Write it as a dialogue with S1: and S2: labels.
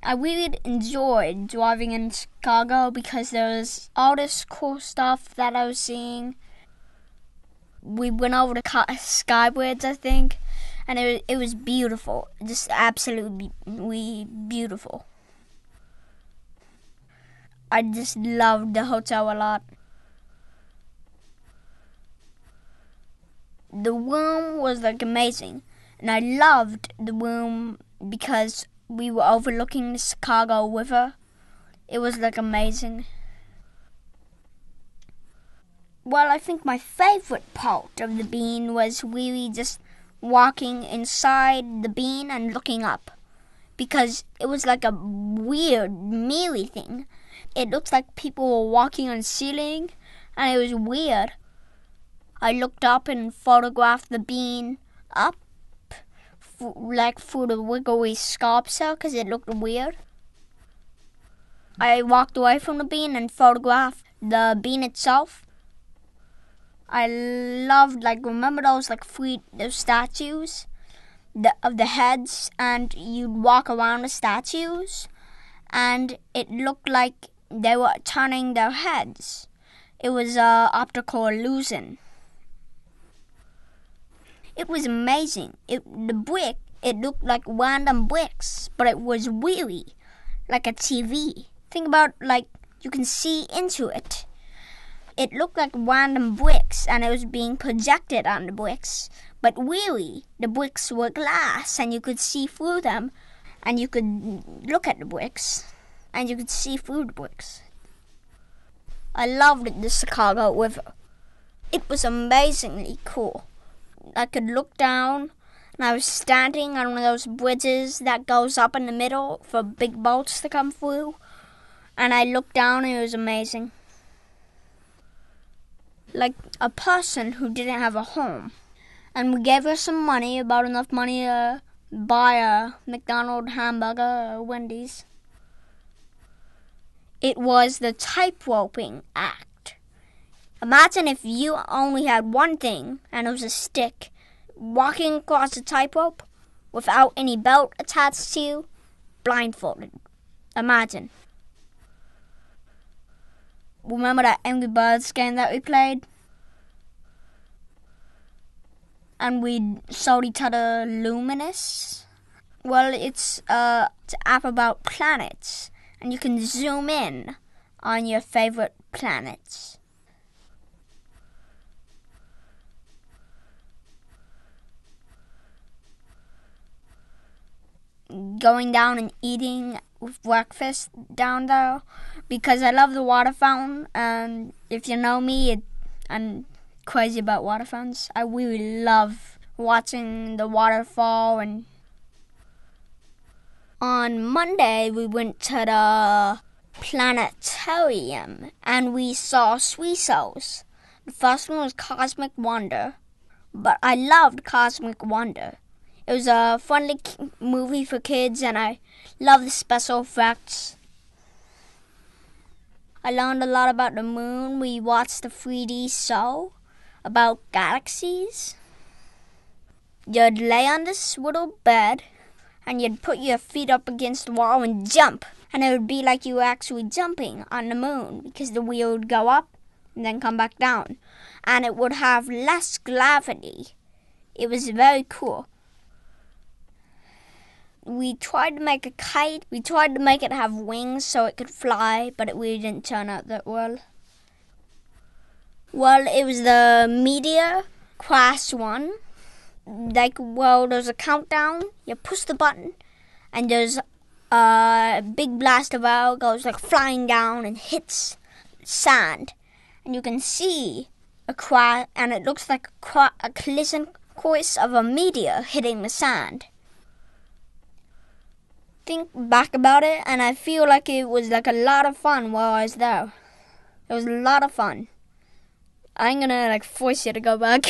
S1: I really enjoyed driving in Chicago because there was all this cool stuff that I was seeing. We went over the Skybridge, I think, and it was beautiful, just absolutely beautiful. I just loved the hotel a lot. The room was like amazing, and I loved the room because we were overlooking the Chicago River. It was like amazing. Well, I think my favorite part of the bean was really just walking inside the bean and looking up, because it was like a weird mealy thing. It looked like people were walking on the ceiling, and it was weird. I looked up and photographed the bean up, like through the wiggly sculpture, because it looked weird. I walked away from the bean and photographed the bean itself. I loved, remember those those statues of the heads, and you'd walk around the statues, and it looked like they were turning their heads. It was an optical illusion. It was amazing. It looked like random bricks, but it was really like a TV. Think about, you can see into it. It looked like random bricks, and it was being projected on the bricks. But really, the bricks were glass, and you could see through them, and you could look at the bricks, and you could see through the bricks. I loved the Chicago River. It was amazingly cool. I could look down, and I was standing on one of those bridges that goes up in the middle for big boats to come through, and I looked down, and it was amazing. Like a person who didn't have a home, and we gave her some money, about enough money to buy a McDonald's hamburger or a Wendy's. It was the tightrope act. Imagine if you only had one thing, and it was a stick, walking across the tightrope without any belt attached to you, blindfolded. Imagine. Remember that Angry Birds game that we played? And we showed each other Luminous? Well, it's an app about planets, and you can zoom in on your favorite planets. Going down and eating with breakfast down there, because I love the water fountain, and if you know me, I'm crazy about water fountains. I really love watching the waterfall. And on Monday, we went to the planetarium, and we saw 3 shows. The first one was Cosmic Wonder, but I loved Cosmic Wonder. It was a fun movie for kids, and I love the special effects. I learned a lot about the moon. We watched the 3D show about galaxies. You'd lay on this little bed, and you'd put your feet up against the wall and jump. And it would be like you were actually jumping on the moon, because the wheel would go up and then come back down. And it would have less gravity. It was very cool. We tried to make a kite. We tried to make it have wings so it could fly, but it really didn't turn out that well. Well, it was the meteor crash one. There's a countdown. You push the button, and there's a big blast of air goes flying down and hits sand. And you can see a crash, and it looks like a collision course of a meteor hitting the sand. Think back about it, and I feel like it was a lot of fun while I was there. It was a lot of fun. I'm gonna force you to go back.